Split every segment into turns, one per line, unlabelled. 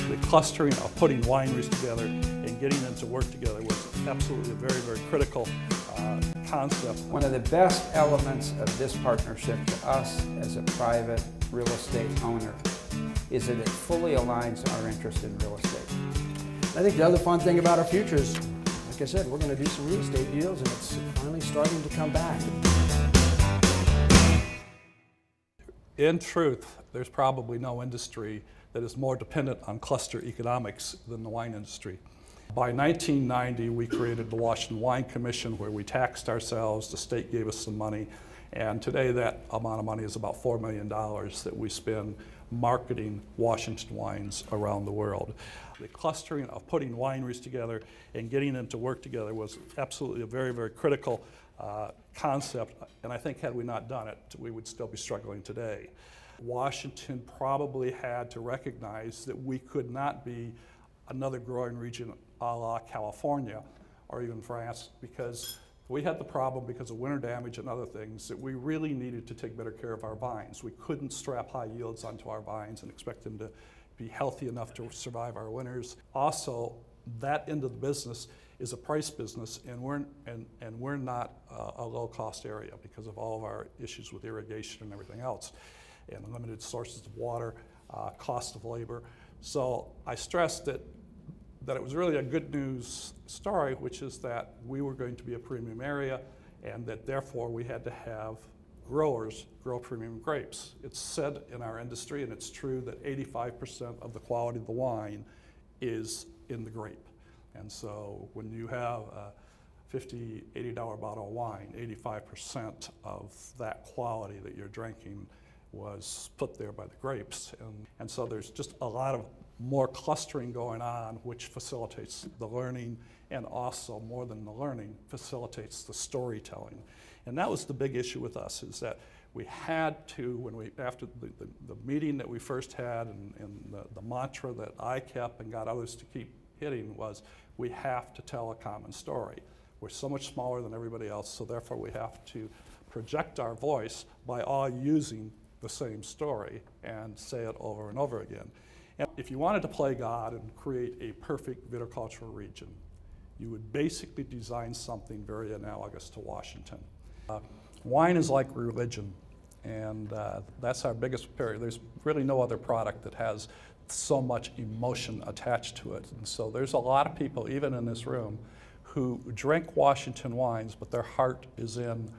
The clustering of putting wineries together and getting them to work together was absolutely a very, very critical concept.
One of the best elements of this partnership to us as a private real estate owner is that it fully aligns our interest in real estate.
I think the other fun thing about our future is, like I said, we're going to do some real estate deals, and it's finally starting to come back.
In truth, there's probably no industry that is more dependent on cluster economics than the wine industry. By 1990, we created the Washington Wine Commission, where we taxed ourselves. The state gave us some money, and today that amount of money is about $4 million that we spend marketing Washington wines around the world. The clustering of putting wineries together and getting them to work together was absolutely a very, very critical concept, and I think had we not done it, we would still be struggling today. Washington probably had to recognize that we could not be another growing region a la California or even France, because we had the problem, because of winter damage and other things, that we really needed to take better care of our vines. We couldn't strap high yields onto our vines and expect them to be healthy enough to survive our winters. Also, that end of the business is a price business, and we're not a low-cost area because of all of our issues with irrigation and everything else, and limited sources of water, cost of labor. So I stressed that it was really a good news story, which is that we were going to be a premium area, and that therefore we had to have growers grow premium grapes. It's said in our industry, and it's true, that 85% of the quality of the wine is in the grape. And so when you have a $50, $80 bottle of wine, 85% of that quality that you're drinking was put there by the grapes. And so there's just a lot of more clustering going on, which facilitates the learning, and also, more than the learning, facilitates the storytelling. And that was the big issue with us, is that we had to, after the meeting that we first had, and the mantra that I kept and got others to keep hitting was, we have to tell a common story. We're so much smaller than everybody else, so therefore we have to project our voice by all using the same story and say it over and over again. And if you wanted to play God and create a perfect viticultural region, you would basically design something very analogous to Washington. Wine is like religion, and that's our biggest barrier. There's really no other product that has so much emotion attached to it. And so there's a lot of people, even in this room, who drink Washington wines, but their heart is in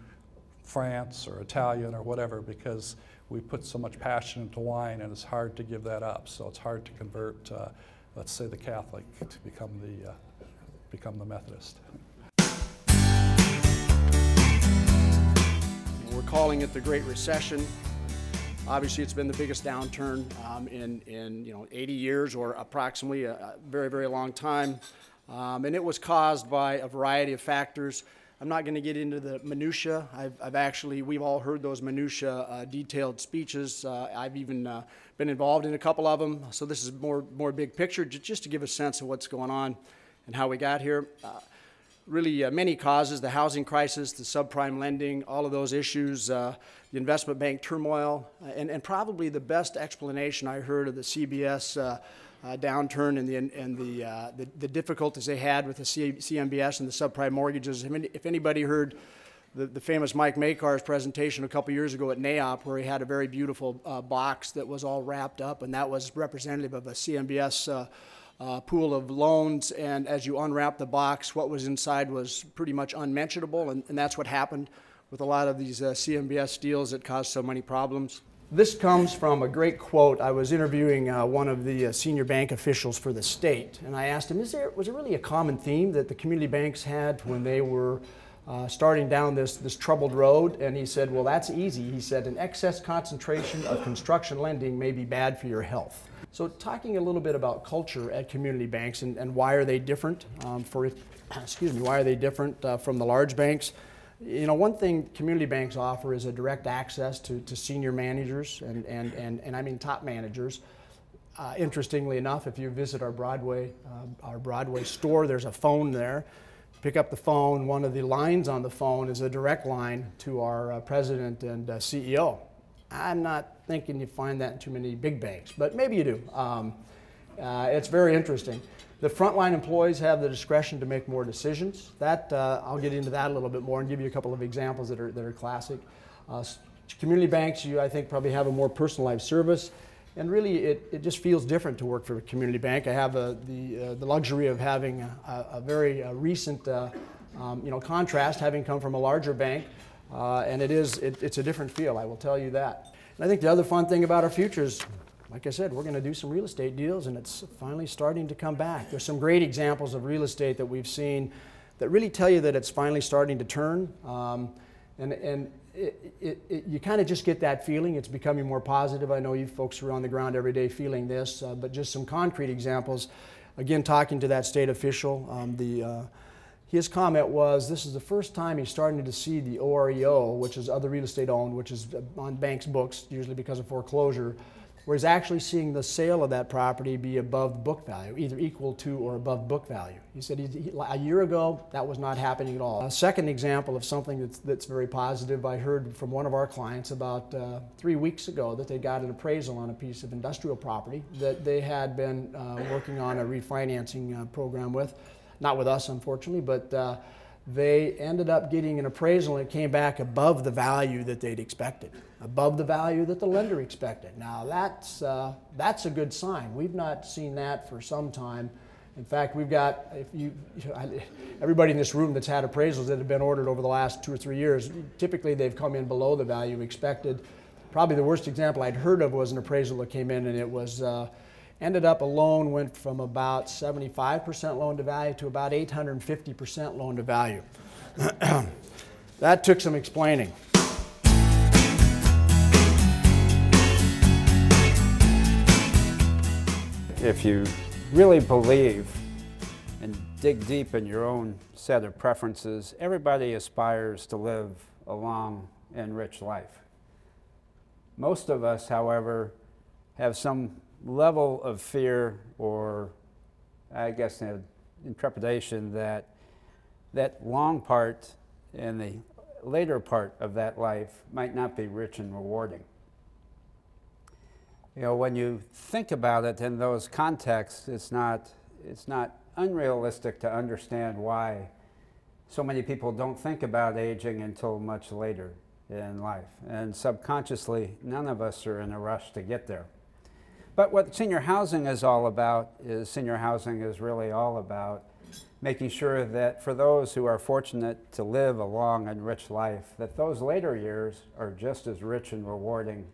France or Italian or whatever, because we put so much passion into wine, and it's hard to give that up. So it's hard to convert, let's say, the Catholic to become the Methodist.
We're calling it the Great Recession. Obviously, it's been the biggest downturn in 80 years, or approximately a very, very long time. And it was caused by a variety of factors. I'm not going to get into the minutia. We've all heard those minutia detailed speeches. I've even been involved in a couple of them. So this is more big picture, just to give a sense of what's going on and how we got here. Really many causes: the housing crisis, the subprime lending, all of those issues, the investment bank turmoil, and probably the best explanation I heard of the CBS downturn and the difficulties they had with the CMBS and the subprime mortgages. I mean, if anybody heard the famous Mike Makar's presentation a couple years ago at NAIOP, where he had a very beautiful box that was all wrapped up, and that was representative of a CMBS pool of loans, and as you unwrap the box, what was inside was pretty much unmentionable, and that's what happened with a lot of these CMBS deals that caused so many problems. This comes from a great quote. I was interviewing one of the senior bank officials for the state, and I asked him, was there really a common theme that the community banks had when they were starting down this troubled road? And he said, well, that's easy. He said, an excess concentration of construction lending may be bad for your health. So talking a little bit about culture at community banks and why are they different why are they different from the large banks? You know, one thing community banks offer is a direct access to senior managers and I mean top managers. Interestingly enough, if you visit our Broadway store, there's a phone there. Pick up the phone. One of the lines on the phone is a direct line to our president and CEO. I'm not thinking you find that in too many big banks, but maybe you do. It's very interesting. The frontline employees have the discretion to make more decisions. That I'll get into that a little bit more and give you a couple of examples that are classic. Community banks, you I think probably have a more personalized service, and really it just feels different to work for a community bank. I have the luxury of having a very recent contrast, having come from a larger bank, and it's a different feel, I will tell you that. And I think the other fun thing about our future is, like I said, we're going to do some real estate deals, and it's finally starting to come back. There's some great examples of real estate that we've seen that really tell you that it's finally starting to turn. You kind of just get that feeling. It's becoming more positive. I know you folks are on the ground every day feeling this, but just some concrete examples. Again, talking to that state official, his comment was this is the first time he's starting to see the OREO, which is other real estate owned, which is on banks' books, usually because of foreclosure, where he's actually seeing the sale of that property be above book value, either equal to or above book value. He said a year ago, that was not happening at all. A second example of something that's very positive, I heard from one of our clients about 3 weeks ago that they got an appraisal on a piece of industrial property that they had been working on a refinancing program with. Not with us, unfortunately, but they ended up getting an appraisal and it came back above the value that they'd expected, above the value that the lender expected. Now that's a good sign. We've not seen that for some time. In fact, we've got, everybody in this room that's had appraisals that have been ordered over the last 2 or 3 years, typically they've come in below the value expected. Probably the worst example I'd heard of was an appraisal that came in and it was, ended up a loan went from about 75% loan to value to about 850% loan to value. That took some explaining.
If you really believe and dig deep in your own set of preferences, everybody aspires to live a long and rich life. Most of us, however, have some level of fear or, I guess, trepidation that that long part and the later part of that life might not be rich and rewarding. You know, when you think about it in those contexts, it's not unrealistic to understand why so many people don't think about aging until much later in life. And subconsciously, none of us are in a rush to get there. But what senior housing is all about is really all about making sure that for those who are fortunate to live a long and rich life, that those later years are just as rich and rewarding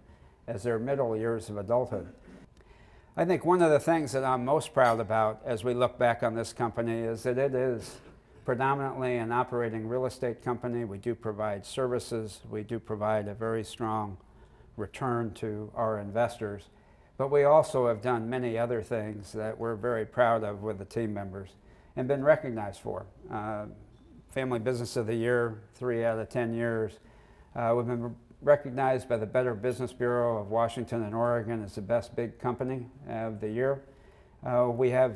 as their middle years of adulthood. I think one of the things that I'm most proud about as we look back on this company is that it is predominantly an operating real estate company. We do provide services. We do provide a very strong return to our investors. But we also have done many other things that we're very proud of with the team members and been recognized for. Family Business of the Year, 3 out of 10 years. We've been recognized by the Better Business Bureau of Washington and Oregon as the best big company of the year. We have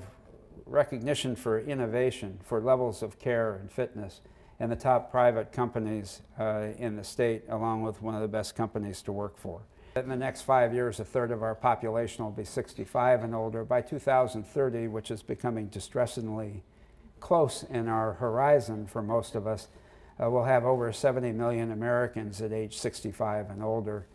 recognition for innovation, for levels of care and fitness, and the top private companies in the state, along with one of the best companies to work for. In the next 5 years, 1/3 of our population will be 65 and older. By 2030, which is becoming distressingly close in our horizon for most of us, we'll have over 70 million Americans at age 65 and older.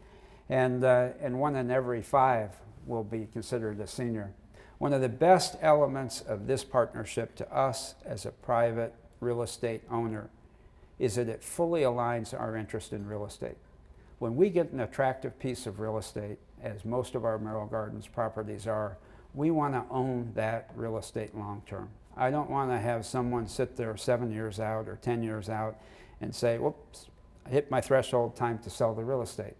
And 1 in every 5 will be considered a senior. One of the best elements of this partnership to us as a private real estate owner is that it fully aligns our interest in real estate. When we get an attractive piece of real estate, as most of our Merrill Gardens properties are, we want to own that real estate long term. I don't want to have someone sit there 7 years out or 10 years out and say, whoops, I hit my threshold, time to sell the real estate.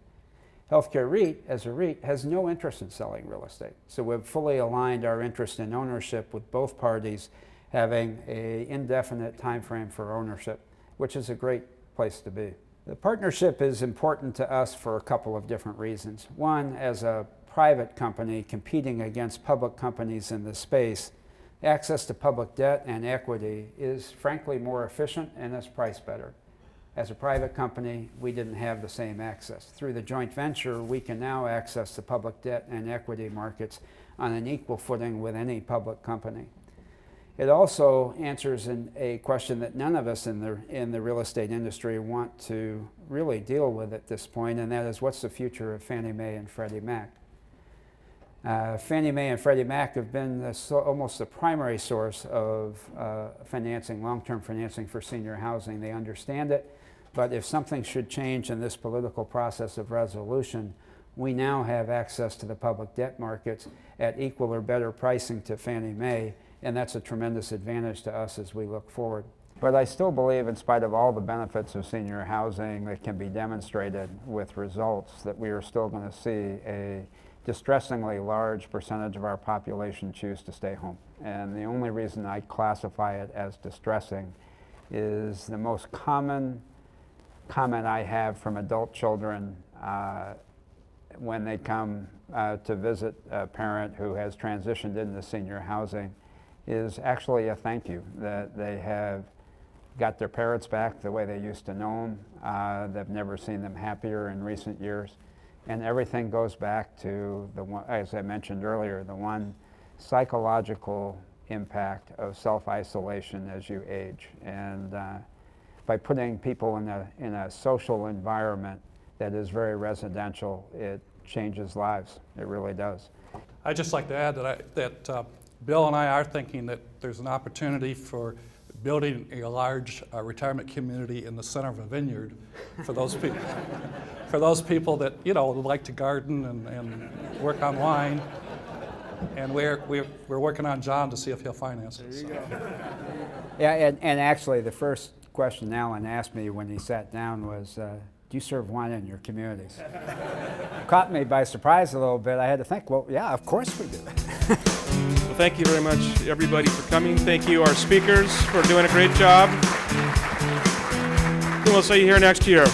Healthcare REIT, as a REIT, has no interest in selling real estate. So we've fully aligned our interest in ownership with both parties having an indefinite time frame for ownership, which is a great place to be. The partnership is important to us for a couple of different reasons. One, as a private company competing against public companies in this space, access to public debt and equity is frankly more efficient and is priced better. As a private company, we didn't have the same access. Through the joint venture, we can now access the public debt and equity markets on an equal footing with any public company. It also answers a question that none of us in the real estate industry want to really deal with at this point, and that is, what's the future of Fannie Mae and Freddie Mac? Fannie Mae and Freddie Mac have been almost the primary source of financing, long-term financing for senior housing. They understand it, but if something should change in this political process of resolution, we now have access to the public debt markets at equal or better pricing to Fannie Mae, and that's a tremendous advantage to us as we look forward. But I still believe, in spite of all the benefits of senior housing that can be demonstrated with results, that we are still going to see a distressingly large percentage of our population choose to stay home. And the only reason I classify it as distressing is the most common comment I have from adult children when they come to visit a parent who has transitioned into senior housing is actually a thank you, that they have got their parents back the way they used to know them. They've never seen them happier in recent years. And everything goes back to, as I mentioned earlier, the one psychological impact of self-isolation as you age. And by putting people in a social environment that is very residential, it changes lives. It really does.
I'd just like to add that Bill and I are thinking that there's an opportunity for building a large retirement community in the center of a vineyard for those people, for those people that, you know, like to garden and work on wine. And we're working on John to see if he'll finance it. So.
Yeah, and actually the first question Allen asked me when he sat down was, do you serve wine in your communities? Caught me by surprise a little bit. I had to think, well, yeah, of course we do.
Well, thank you very much, everybody, for coming. Thank you, our speakers, for doing a great job. And we'll see you here next year.